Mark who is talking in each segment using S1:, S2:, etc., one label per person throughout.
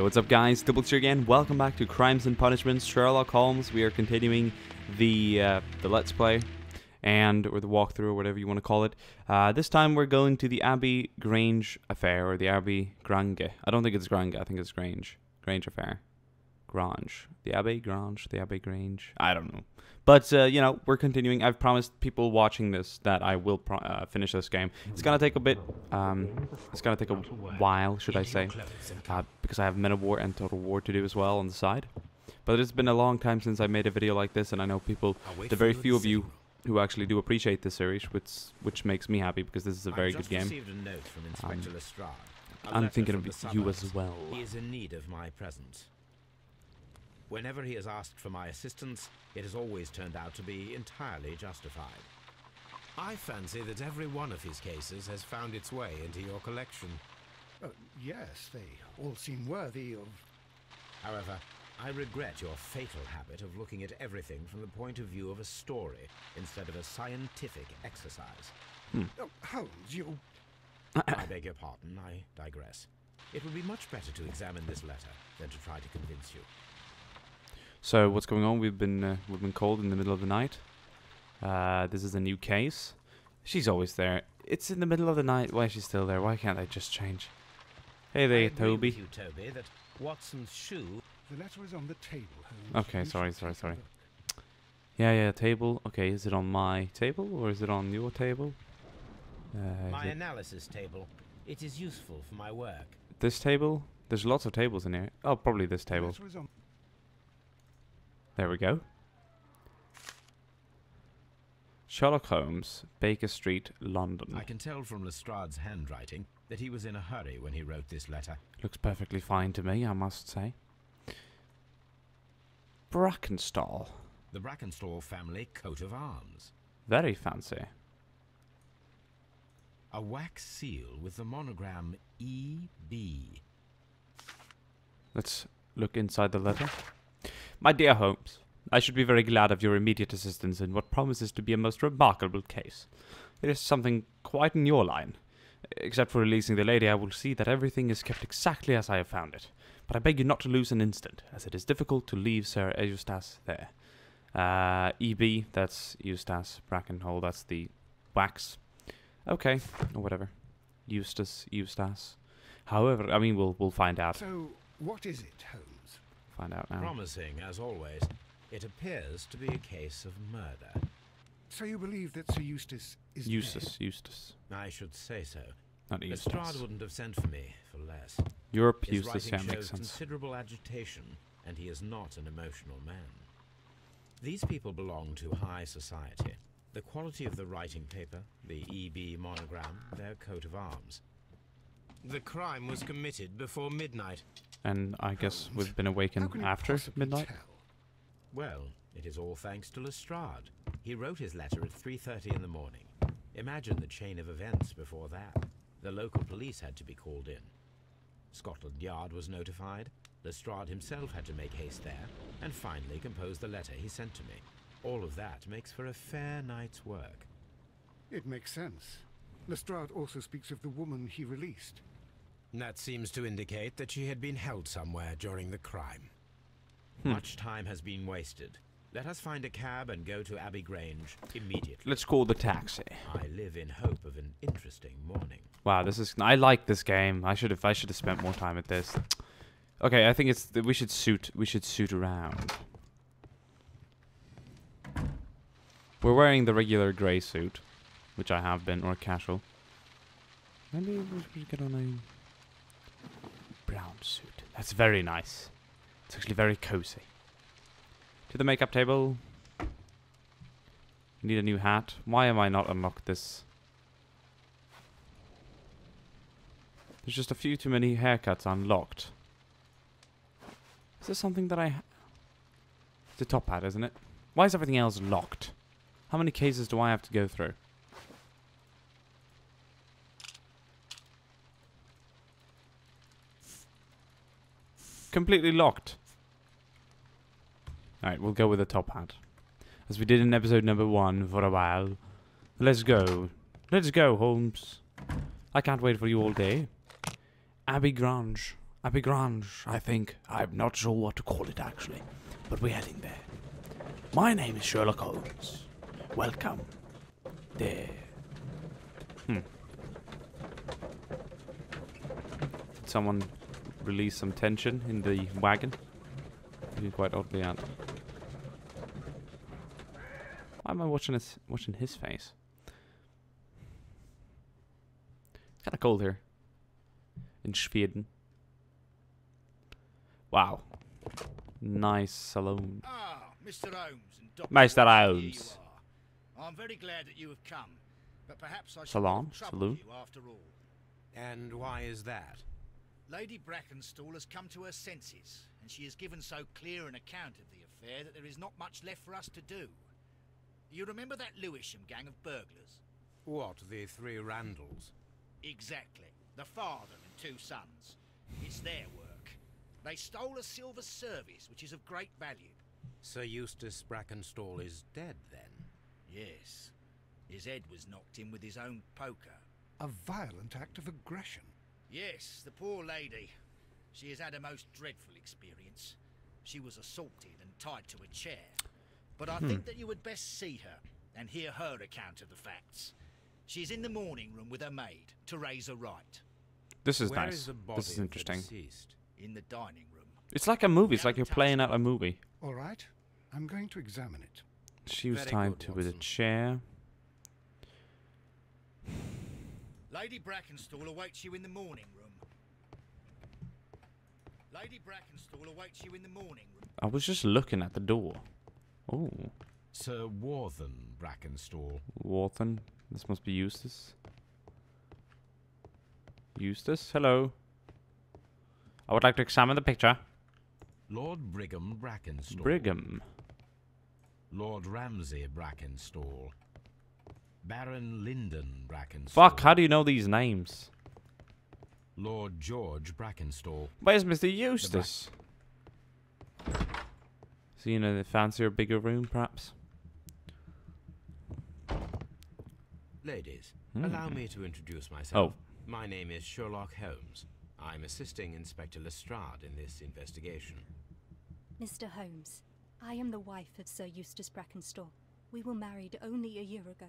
S1: what's up guys, DiplexHeated again. Welcome back to Crimes and Punishments, Sherlock Holmes. We are continuing the Let's Play, or the walkthrough, or whatever you want to call it. This time we're going to the Abbey Grange affair, or the Abbey Grange. I don't think it's Grange, I think it's Grange. Grange affair. Grange. The Abbey Grange, the Abbey Grange. I don't know. But, you know, we're continuing. I've promised people watching this that I will finish this game. It's gonna take a bit, it's gonna take a while, should I say, because I have Men of War and Total War to do as well on the side. But it's been a long time since I made a video like this, and I know people, the very few of you who actually do appreciate this series, which makes me happy, because this is a very good game. I'm thinking of you as well.
S2: He is in need of my presence. Whenever he has asked for my assistance, it has always turned out to be entirely justified.
S3: I fancy that every one of his cases has found its way into your collection.
S4: Yes, they all seem worthy of...
S2: However, I regret your fatal habit of looking at everything from the point of view of a story instead of a scientific exercise.
S4: Holmes, you...
S2: I beg your pardon, I digress. It would be much better to examine this letter than to try to convince you.
S1: So what's going on? We've been called in the middle of the night. This is a new case. She's always there. It's in the middle of the night. Why is she still there? Why can't I just change? Hey there, Toby.
S2: You, Toby, that Watson's shoe.
S4: The letter is on the table, Holmes.
S1: Okay, sorry. Yeah, table. Okay, is it on my table or is it on your table?
S2: My analysis table. It is useful for my work.
S1: This table? There's lots of tables in here. Oh, probably this table. There we go. Sherlock Holmes, Baker Street, London.
S2: I can tell from Lestrade's handwriting that he was in a hurry when he wrote this letter.
S1: Looks perfectly fine to me, I must say. Brackenstall.
S2: The Brackenstall family coat of arms.
S1: Very fancy.
S2: A wax seal with the monogram E.B.
S1: Let's look inside the letter. My dear Holmes, I should be very glad of your immediate assistance in what promises to be a most remarkable case. It is something quite in your line. Except for releasing the lady, I will see that everything is kept exactly as I have found it. But I beg you not to lose an instant, as it is difficult to leave Sir Eustace there. E.B., that's Eustace. Brackenhole, that's the wax. Okay, or whatever. Eustace. However, I mean, we'll find out.
S4: So, what is it, Holmes?
S1: Find out now.
S2: Promising, as always. It appears to be a case of murder.
S4: So you believe that Sir Eustace is
S1: Eustace.
S2: I should say so.
S1: Not Eustace.
S2: Lestrade wouldn't have sent for me for less.
S1: Europe,
S2: His
S1: Eustace, yeah,
S2: writing
S1: makes
S2: shows
S1: sense.
S2: considerable agitation, and he is not an emotional man. These people belong to high society. The quality of the writing paper, the E.B. monogram, their coat of arms.
S3: The crime was committed before midnight.
S1: And I guess we've been awakened after midnight?
S2: Well, it is all thanks to Lestrade. He wrote his letter at 3:30 in the morning. Imagine the chain of events before that. The local police had to be called in. Scotland Yard was notified. Lestrade himself had to make haste there, and finally compose the letter he sent to me. All of that makes for a fair night's work.
S4: It makes sense. Lestrade also speaks of the woman he released.
S3: That seems to indicate that she had been held somewhere during the crime.
S2: Much time has been wasted. Let us find a cab and go to Abbey Grange immediately.
S1: Let's call the taxi.
S2: I live in hope of an interesting morning.
S1: Wow, I like this game. I should have spent more time at this. Okay, I think we should suit around. We're wearing the regular grey suit, which I have been, or casual. Maybe we should get on a brown suit. That's very nice. It's actually very cozy. To the makeup table. Need a new hat. Why am I not unlocked this? There's just a few too many haircuts unlocked. Is this something that It's a top hat, isn't it? Why is everything else locked? How many cases do I have to go through? Completely locked. Alright, we'll go with the top hat. As we did in episode number 1 for a while. Let's go. Let's go, Holmes. I can't wait for you all day. Abbey Grange. Abbey Grange, I think. I'm not sure what to call it, actually. But we're heading there. My name is Sherlock Holmes. Welcome. There. Did someone release some tension in the wagon? Looking quite oddly out. Why am I watching his face? It's kind of cold here. In Schweden. Wow. Nice saloon.
S5: Ah, Mr. Holmes and Dr.
S1: Mr.
S5: Watson,
S1: Holmes.
S5: here you are. I'm very glad that you have come, but perhaps I should
S1: Salon?
S5: not trouble
S1: Saloon?
S5: you after all.
S3: And why is that?
S5: Lady Brackenstall has come to her senses, and she has given so clear an account of the affair that there is not much left for us to do. You remember that Lewisham gang of burglars?
S3: What, the three Randalls?
S5: Exactly. The father and two sons. It's their work. They stole a silver service, which is of great value.
S3: Sir Eustace Brackenstall is dead, then?
S5: Yes. His head was knocked in with his own poker.
S4: A violent act of aggression.
S5: Yes, the poor lady. She has had a most dreadful experience. She was assaulted and tied to a chair. But I think that you would best see her and hear her account of the facts. She's in the morning room with her maid to raise a right.
S1: This is
S3: Where
S1: nice.
S3: is the body
S1: This is
S3: of the
S1: interesting.
S3: deceased?
S5: In the dining room.
S1: It's like a movie. It's like you're playing out a movie.
S4: All right, I'm going to examine it.
S1: She was
S3: Very
S1: tied
S3: good,
S1: to with a
S3: Watson.
S1: chair.
S5: Lady Brackenstall awaits you in the morning room. Lady Brackenstall awaits you in the morning room.
S1: I was just looking at the door. Oh,
S2: Sir Warthen Brackenstall.
S1: Warthen. This must be Eustace. Eustace, hello. I would like to examine the picture.
S2: Lord Brigham Brackenstall.
S1: Brigham.
S2: Lord Ramsay Brackenstall. Baron Lyndon Brackenstall.
S1: Fuck, how do you know these names?
S2: Lord George Brackenstall.
S1: Where's Mr. Eustace? Is he in a fancier, bigger room, perhaps?
S3: Ladies,
S1: Hmm.
S3: allow me to introduce myself.
S1: Oh.
S3: My name is Sherlock Holmes. I'm assisting Inspector Lestrade in this investigation.
S6: Mr. Holmes, I am the wife of Sir Eustace Brackenstall. We were married only a year ago.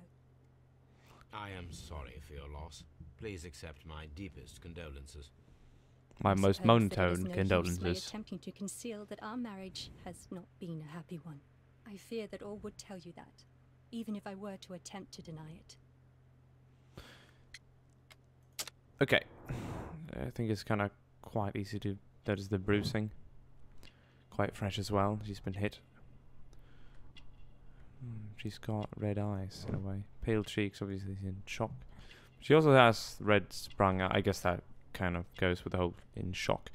S3: I am sorry for your loss. Please accept my deepest condolences.
S1: My
S6: I
S1: most
S6: suppose that it is
S1: monotone
S6: no use my
S1: condolences.
S6: attempting to conceal that our marriage has not been a happy one. I fear that all would tell you that, even if I were to attempt to deny it.
S1: Okay. I think it's kind of quite easy to... That is the bruising. Quite fresh as well. She's been hit. She's got red eyes in a way. Pale cheeks, obviously she's in shock. She also has red sprung out. I guess that kind of goes with the whole in shock.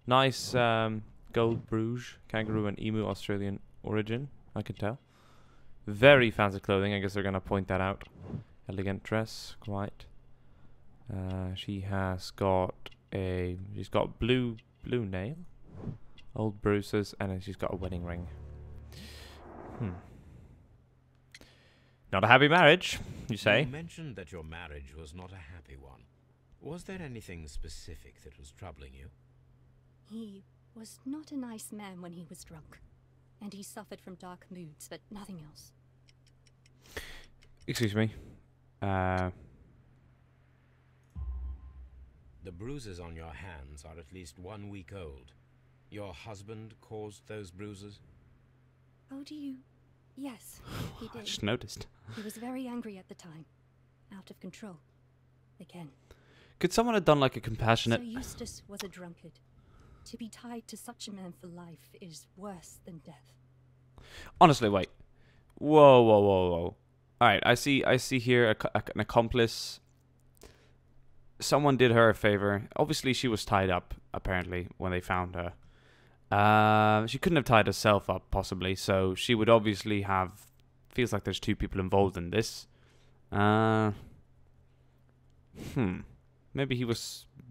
S1: Nice gold bruise, kangaroo and emu Australian origin, I can tell. Very fancy clothing, I guess they're gonna point that out. Elegant dress, quite. She's got blue nail, old bruises, and then she's got a wedding ring. Not a happy marriage, you say?
S3: You mentioned that your marriage was not a happy one. Was there anything specific that was troubling you?
S6: He was not a nice man when he was drunk, and he suffered from dark moods, but nothing else.
S1: Excuse me.
S3: The bruises on your hands are at least 1 week old. Your husband caused those bruises?
S6: Oh, do you? Yes, he
S1: I
S6: did.
S1: just noticed.
S6: He was very angry at the time. Out of control. Again.
S1: Could someone have done like a compassionate...
S6: Sir Eustace was a drunkard. To be tied to such a man for life is worse than death.
S1: Honestly, wait. Whoa. Alright, I see here an accomplice. Someone did her a favor. Obviously, she was tied up, apparently, when they found her. She couldn't have tied herself up, possibly, so she would obviously have... Feels like there's two people involved in this.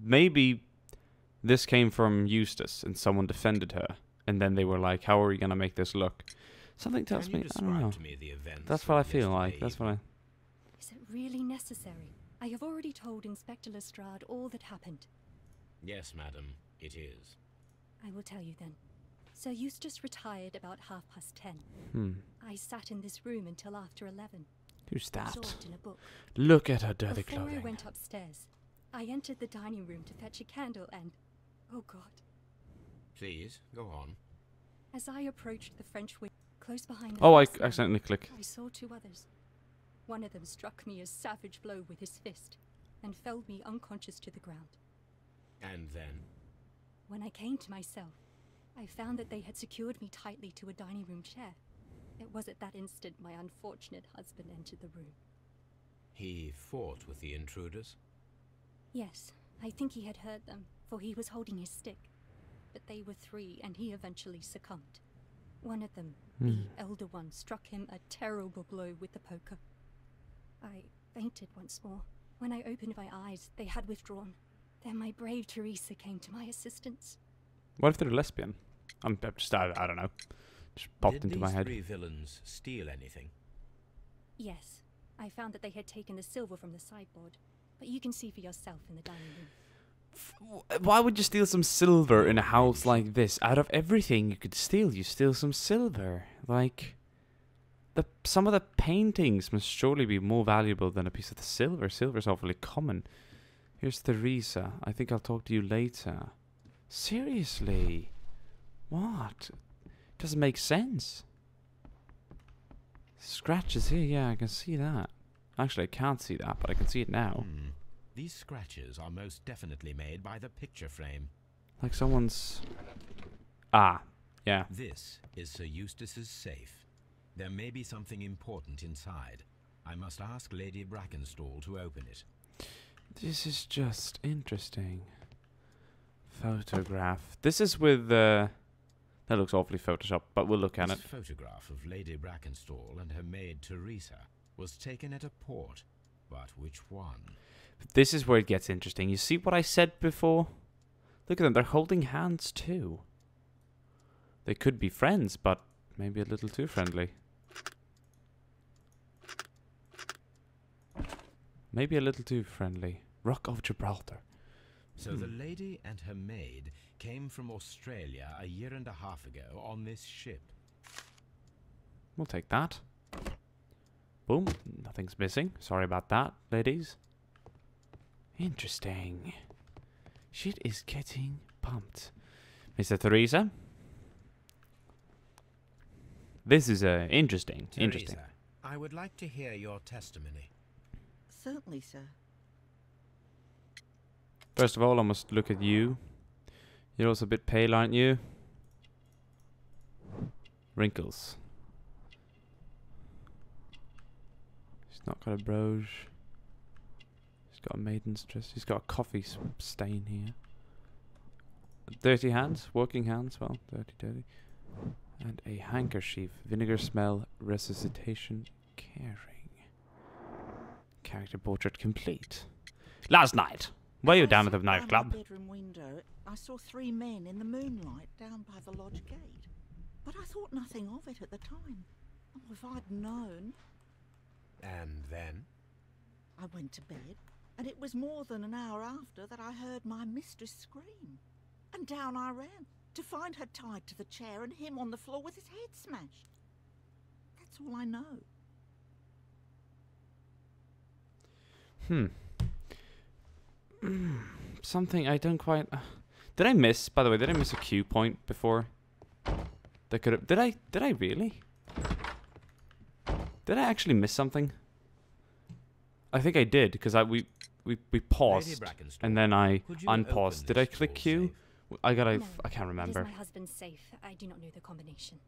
S1: Maybe this came from Eustace, and someone defended her. And then they were like, how are we going to make this look? Something tells
S3: Can you
S1: me, I don't know.
S3: describe to me the events
S1: That's what I
S3: of
S1: feel like.
S3: yesterday
S1: That's what I...
S6: Is it really necessary? I have already told Inspector Lestrade all that happened.
S3: Yes, madam. It is.
S6: I will tell you then. Sir Eustace retired about 10:30. I sat in this room until after 11.
S1: Who's that?
S6: Absorbed in a book.
S1: Look at her dirty
S6: Before I
S1: clothing.
S6: went upstairs, I entered the dining room to fetch a candle and... oh God.
S3: Please, go on.
S6: As I approached the French window, close behind the
S1: Oh, I
S6: glass lamp,
S1: accidentally clicked.
S6: I saw two others. One of them struck me a savage blow with his fist and felled me unconscious to the ground.
S3: And then?
S6: When I came to myself, I found that they had secured me tightly to a dining room chair. It was at that instant my unfortunate husband entered the room.
S3: He fought with the intruders?
S6: Yes, I think he had heard them, for he was holding his stick. But they were three, and he eventually succumbed. One of them, the elder one, struck him a terrible blow with the poker. I fainted once more. When I opened my eyes, they had withdrawn. Then my brave Teresa came to my assistance.
S1: What if they're lesbian? I don't know. Just popped into my head.
S3: Did these three villains steal anything?
S6: Yes, I found that they had taken the silver from the sideboard, but you can see for yourself in the dining room.
S1: Why would you steal some silver in a house like this? Out of everything you could steal, you steal some silver. Like, some of the paintings must surely be more valuable than a piece of the silver. Silver's awfully common. Here's Teresa. I think I'll talk to you later. Seriously? What? Doesn't make sense. Scratches here, yeah, I can see that. Actually, I can't see that, but I can see it now.
S2: These scratches are most definitely made by the picture frame.
S1: Like someone's... Ah, yeah.
S2: This is Sir Eustace's safe. There may be something important inside. I must ask Lady Brackenstall to open it.
S1: This is just interesting. Photograph. This is with... that looks awfully photoshopped, but we'll look at it.
S2: This photograph of Lady Brackenstall and her maid Teresa was taken at a port. But which one?
S1: This is where it gets interesting. You see what I said before? Look at them. They're holding hands too. They could be friends, but maybe a little too friendly. Maybe a little too friendly. Rock of Gibraltar.
S2: So the lady and her maid came from Australia a year and a half ago on this ship.
S1: We'll take that. Boom. Nothing's missing. Sorry about that, ladies. Interesting. Shit is getting pumped. Mr. Teresa? This is interesting.
S2: Teresa,
S1: Interesting.
S2: I would like to hear your testimony.
S7: Certainly, sir.
S1: First of all, I must look at you. You're also a bit pale, aren't you? Wrinkles. He's not got a brooch. He's got a maiden's dress. He's got a coffee stain here. Dirty hands, working hands, well, dirty. And a handkerchief. Vinegar smell, resuscitation, caring. Character portrait complete. Last night, were you down at the nightclub?
S7: Down my bedroom window, I saw three men in the moonlight down by the lodge gate. But I thought nothing of it at the time. Oh, if I'd known.
S2: And then?
S7: I went to bed, and it was more than an hour after that I heard my mistress scream. And down I ran, to find her tied to the chair and him on the floor with his head smashed. That's all I know.
S1: Something I don't quite... did I miss, by the way, did I miss a cue point before? That could have... Did I really? Did I actually miss something? I think I did, because we paused, and then I unpaused. Did I click Q?
S6: No,
S1: I can't
S6: It
S1: remember.
S6: is my husband's safe. I do not know the combination.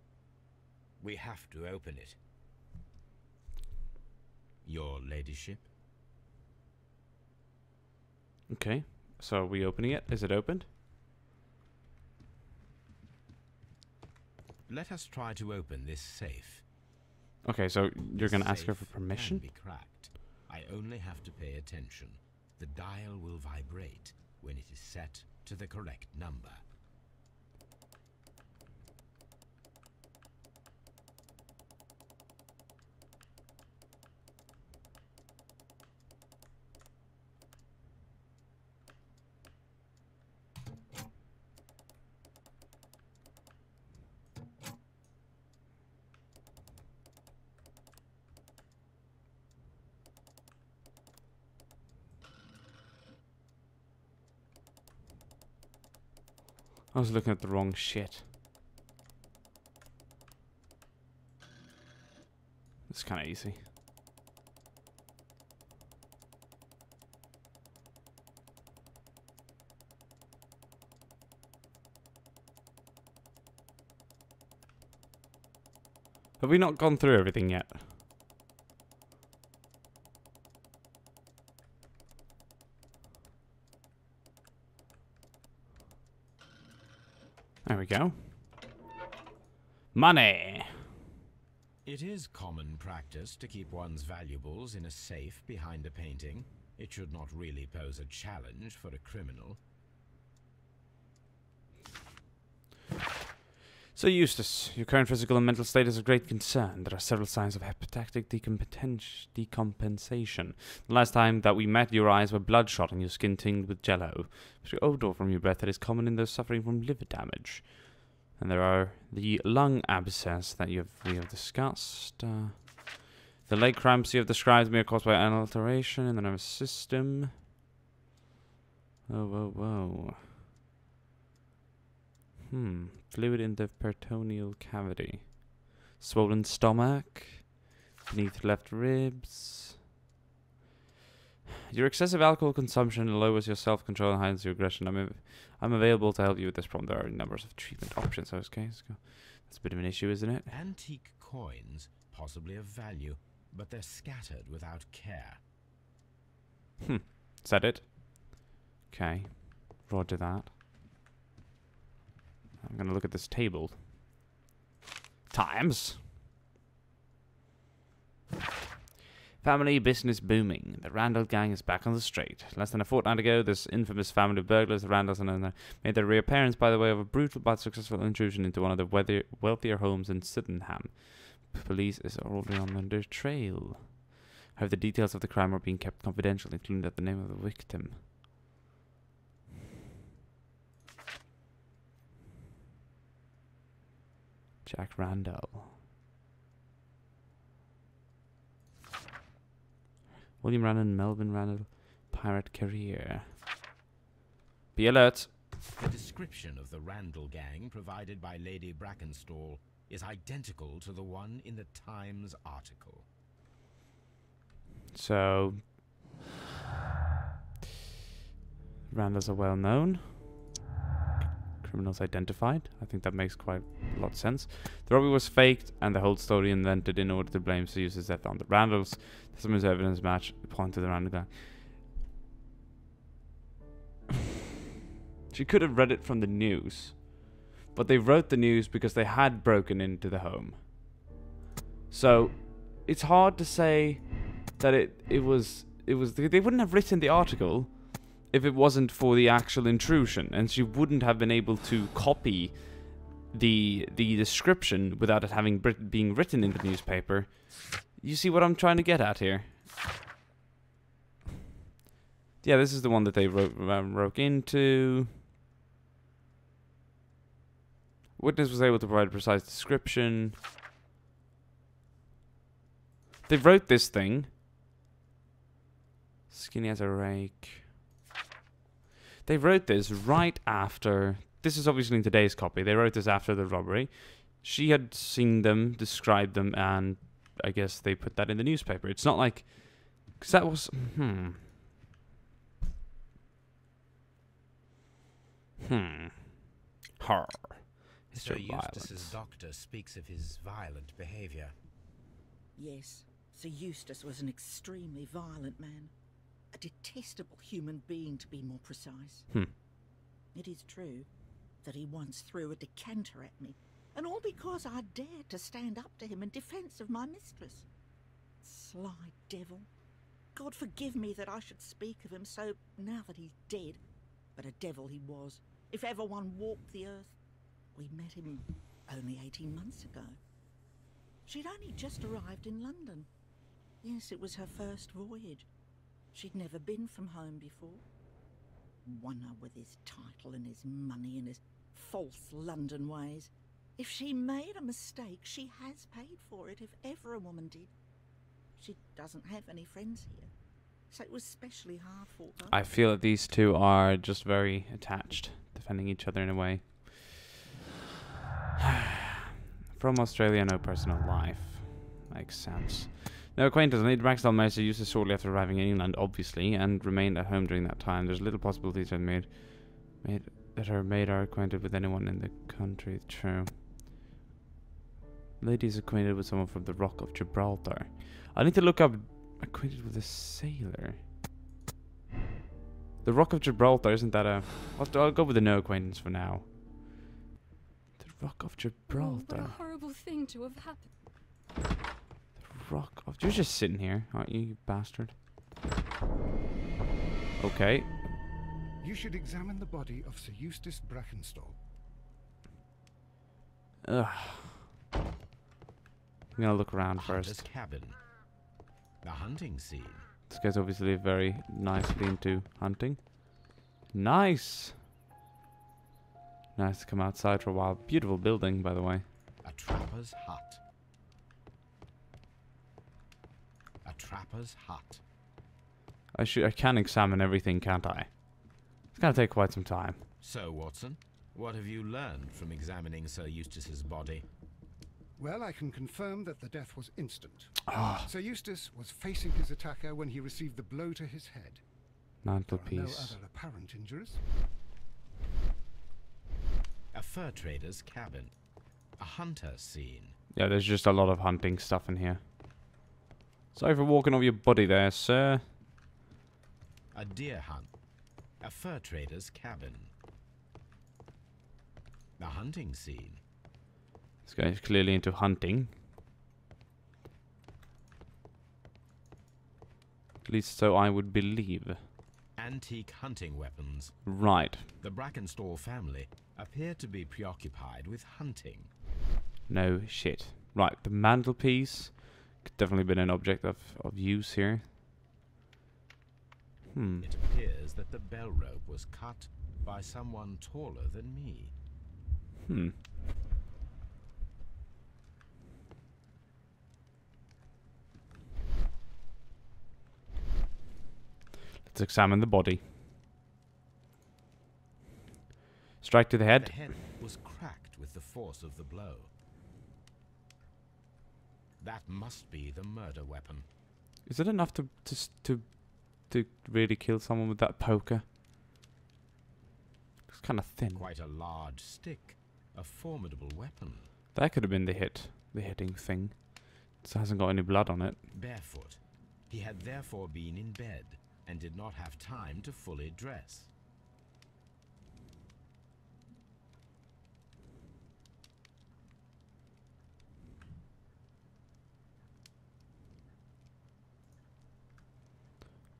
S2: We have to open it. Your ladyship?
S1: Okay, so are we opening it? Is it opened?
S2: Let us try to open this safe.
S1: Okay, so you're
S2: This
S1: going to ask her
S2: safe
S1: for permission?
S2: Can be cracked. I only have to pay attention. The dial will vibrate when it is set to the correct number.
S1: I was looking at the wrong shit. It's kind of easy. Have we not gone through everything yet? There we go. Money!
S2: It is common practice to keep one's valuables in a safe behind a painting. It should not really pose a challenge for a criminal.
S1: So, Eustace, your current physical and mental state is of great concern. There are several signs of hepatic decompensation. The last time that we met, your eyes were bloodshot and your skin tinged with jello. But your odor from your breath that is common in those suffering from liver damage. And there are the lung abscess that we have discussed. The leg cramps you have described may are caused by an alteration in the nervous system. Whoa. Fluid in the peritoneal cavity. Swollen stomach. Beneath left ribs. Your excessive alcohol consumption lowers your self-control and heightens your aggression. I'm available to help you with this problem. There are numbers of treatment options. Okay, let's go. That's a bit of an issue, isn't it?
S2: Antique coins, possibly of value, but they're scattered without care.
S1: Is that it? Okay. Roger that. I'm going to look at this table. Times. Family business booming. The Randall gang is back on the street. Less than a fortnight ago, this infamous family of burglars, the Randalls, made their reappearance by the way of a brutal but successful intrusion into one of the wealthier homes in Sydenham. Police is already on their trail. However, the details of the crime are being kept confidential, including the name of the victim. Jack Randall. William Randall, Melvin Randall, pirate career. Be alert.
S2: The description of the Randall gang provided by Lady Brackenstall is identical to the one in the Times article.
S1: So, Randalls are well known. Criminals identified. I think that makes quite a lot of sense. The robbery was faked and the whole story invented in order to blame Seus's death on the Randalls. Some evidence match point to the Randall gang. She could have read it from the news, but they wrote the news because they had broken into the home. So it's hard to say that it was they wouldn't have written the article if it wasn't for the actual intrusion, and she wouldn't have been able to copy the description without it having being written in the newspaper. You see what I'm trying to get at here? Yeah, this is the one that they broke into. Witness was able to provide a precise description. They wrote this thing. Skinny as a rake. They wrote this right after... This is obviously in today's copy. They wrote this after the robbery. She had seen them, described them, and I guess they put that in the newspaper. It's not like... Because that was... Her.
S2: Sir Eustace's doctor speaks of his violent behavior.
S7: Yes, Sir Eustace was an extremely violent man. A detestable human being, to be more precise. It is true that he once threw a decanter at me, and all because I dared to stand up to him in defence of my mistress. Sly devil. God forgive me that I should speak of him so now that he's dead, but a devil he was, if ever one walked the earth. We met him only 18 months ago. She'd only just arrived in London. Yes, it was her first voyage. She'd never been from home before. Wonder with his title and his money and his false London ways. If she made a mistake, she has paid for it, if ever a woman did. She doesn't have any friends here, so it was especially hard for her.
S1: I feel that these two are just very attached, defending each other in a way. From Australia, no personal life. Makes sense. No acquaintance. Lady Braxton Mercer used this shortly after arriving in England, obviously, and remained at home during that time. There's little possibility that her maid are acquainted with anyone in the country. True. Lady is acquainted with someone from the Rock of Gibraltar. I need to look up acquainted with a sailor. The Rock of Gibraltar, isn't that a... I'll go with the no acquaintance for now. The Rock of Gibraltar.
S6: Oh, what a horrible thing to have happened.
S1: The Rock of... You're just sitting here, aren't you, you bastard? Okay.
S4: You should examine the body of Sir Eustace Brackenstall.
S1: Ugh. I'm gonna look around
S2: Hunter's
S1: first.
S2: cabin. The hunting scene.
S1: This guy's obviously very nicely into hunting. Nice! Nice to come outside for a while. Beautiful building, by the way.
S2: A trapper's hut. A trapper's hut.
S1: I can examine everything, can't I? It's gonna take quite some time.
S2: So, Watson, what have you learned from examining Sir Eustace's body?
S4: Well, I can confirm that the death was instant.
S1: Ah,
S4: Sir Eustace was facing his attacker when he received the blow to his head. There are no
S1: mantelpiece.
S4: other apparent injuries.
S2: A fur trader's cabin. A hunter scene.
S1: Yeah, there's just a lot of hunting stuff in here. Sorry for walking over your body there, sir.
S2: A deer hunt. A fur trader's cabin. The hunting scene.
S1: This guy's clearly into hunting. At least so I would believe.
S2: Antique hunting weapons.
S1: Right.
S2: The Brackenstall family appear to be preoccupied with hunting.
S1: No shit. Right, the mantelpiece. Could definitely been an object of use here.
S2: It appears that the bell rope was cut by someone taller than me.
S1: Let's examine the body. Strike to the head.
S2: The head was cracked with the force of the blow. That must be the murder weapon.
S1: Is it enough to really kill someone with that poker? It's kind of thin.
S2: Quite a large stick. A formidable weapon.
S1: That could have been the hitting thing. It hasn't got any blood on it.
S2: Barefoot. He had therefore been in bed and did not have time to fully dress.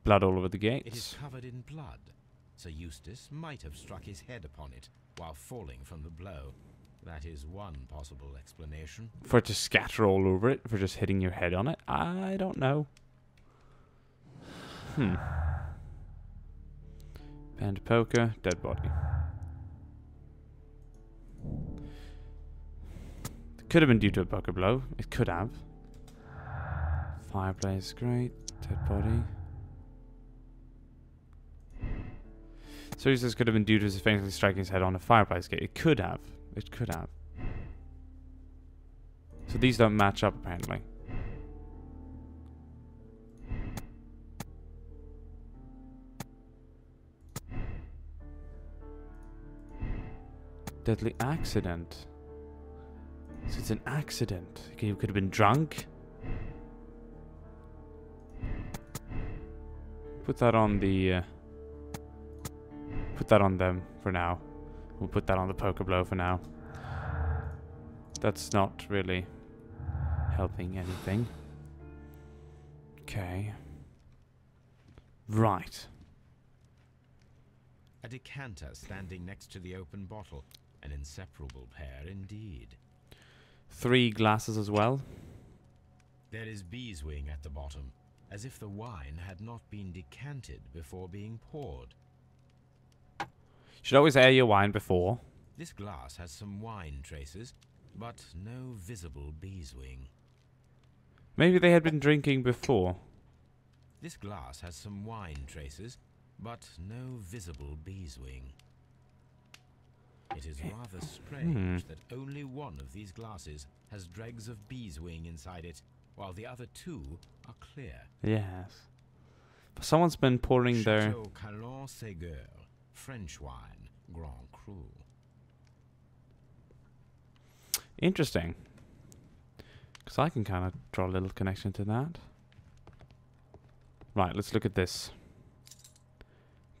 S1: Blood all over the
S2: It is
S1: gates.
S2: covered in blood. Sir Eustace might have struck his head upon it while falling from the blow. That is one possible explanation.
S1: For it to scatter all over it, for just hitting your head on it? I don't know. Band poker, dead body. It could have been due to a poker blow. It could have. Fireplace, great. Dead body. So this could have been due to his faintly striking his head on a fireplace gate. It could have. It could have. So these don't match up, apparently. Deadly accident. So it's an accident. Okay, you could have been drunk. Put that on the... put that on them for now. We'll put that on the poker blow for now. That's not really helping anything. Okay. Right.
S2: A decanter standing next to the open bottle. An inseparable pair indeed.
S1: 3 glasses as well.
S2: There is beeswing at the bottom, as if the wine had not been decanted before being poured.
S1: Should always air your wine before.
S2: This glass has some wine traces, but no visible beeswing.
S1: Maybe they had been drinking before.
S2: This glass has some wine traces, but no visible beeswing. It is rather strange that only one of these glasses has dregs of bees' wing inside it, while the other two are clear.
S1: Yes. But someone's been pouring their...
S2: Chateau Calon-Ségur, French wine, Grand Cru.
S1: Interesting. Because I can kind of draw a little connection to that. Right, let's look at this.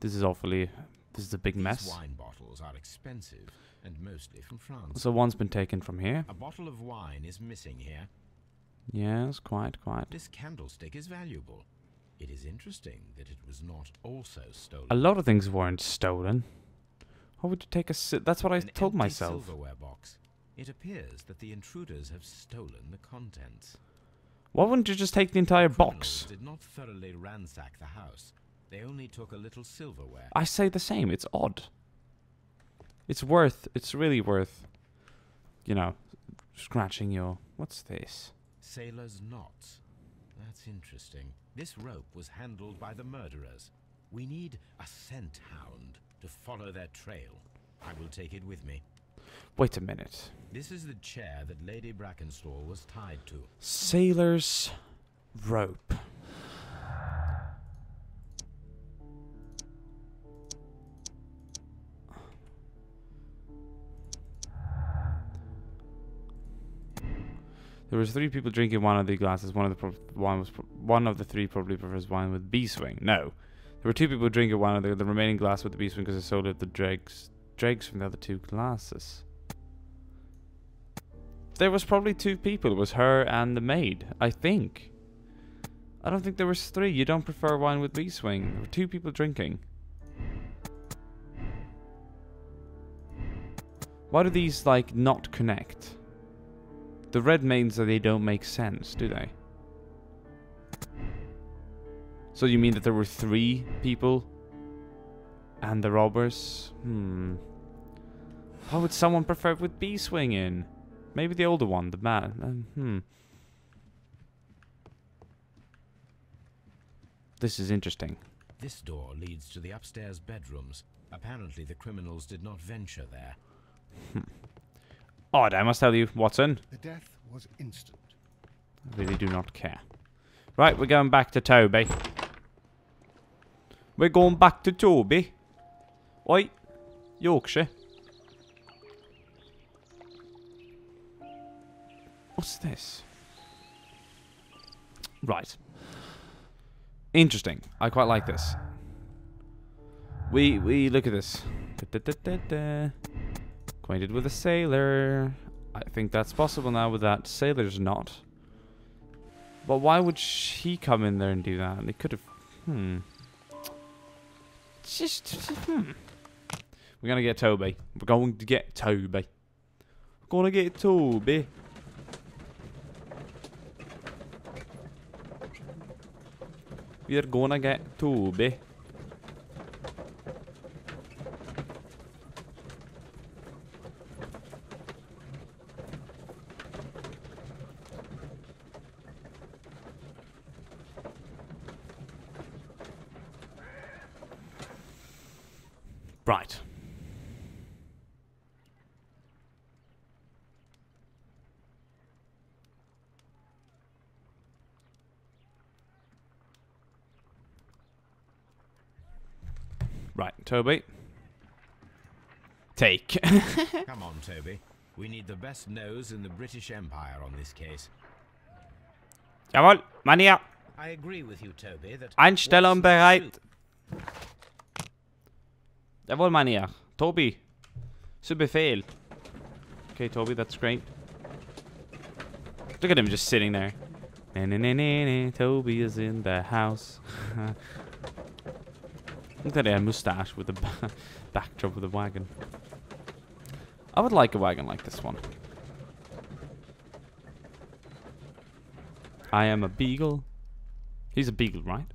S1: This is awfully... This is a big mess.
S2: These wine bottles are expensive and mostly from France.
S1: So one's been taken from here.
S2: A bottle of wine is missing here.
S1: Yes, quite.
S2: This candlestick is valuable. It is interesting that it was not also stolen.
S1: A lot of things weren't stolen. Why would you take a... That's what I
S2: An
S1: told
S2: empty
S1: myself.
S2: silverware box. It appears that the intruders have stolen the contents.
S1: Why wouldn't you just take the entire
S2: Criminals
S1: box?
S2: did not thoroughly ransack the house. They only took a little silverware.
S1: I say the same. It's odd. It's really worth, you know, scratching your... What's this?
S2: Sailor's knots. That's interesting. This rope was handled by the murderers. We need a scent hound to follow their trail. I will take it with me.
S1: Wait a minute.
S2: This is the chair that Lady Brackenstall was tied to.
S1: Sailor's rope. There was 3 people drinking one of the glasses. One of the 3 probably prefers wine with bee swing. No, there were 2 people drinking one of the remaining glass with the bee swing because they sold it the dregs from the other 2 glasses. There was probably 2 people. It was her and the maid, I think. I don't think there was 3. You don't prefer wine with bee swing. There were 2 people drinking. Why do these like not connect? The red means that they don't make sense, do they? So you mean that there were 3 people and the robbers? Why would someone prefer it with bee swing in? Maybe the older one, the man. This is interesting.
S2: This door leads to the upstairs bedrooms. Apparently the criminals did not venture there.
S1: Odd, I must tell you, Watson.
S4: The death was instant.
S1: I really do not care. Right, we're going back to Toby. We're going back to Toby. Oi, Yorkshire. What's this? Right. Interesting. I quite like this. We look at this. Acquainted with a sailor. I think that's possible now with that sailor's knot. But why would she come in there and do that? They could have... We're gonna get Toby. We're going to get Toby. We're gonna get Toby. We're gonna get Toby. Right. Right, Toby. Take.
S2: Come on, Toby. We need the best nose in the British Empire on this case.
S1: Jawohl, Manier.
S2: I agree with you, Toby, that...
S1: Einstellung bereit. Jawohl, Manier. Toby. Zu Befehl. Okay, Toby, that's great. Look at him just sitting there. Toby is in the house. Look at that mustache with the backdrop of the wagon. I would like a wagon like this one. I am a beagle. He's a beagle, right?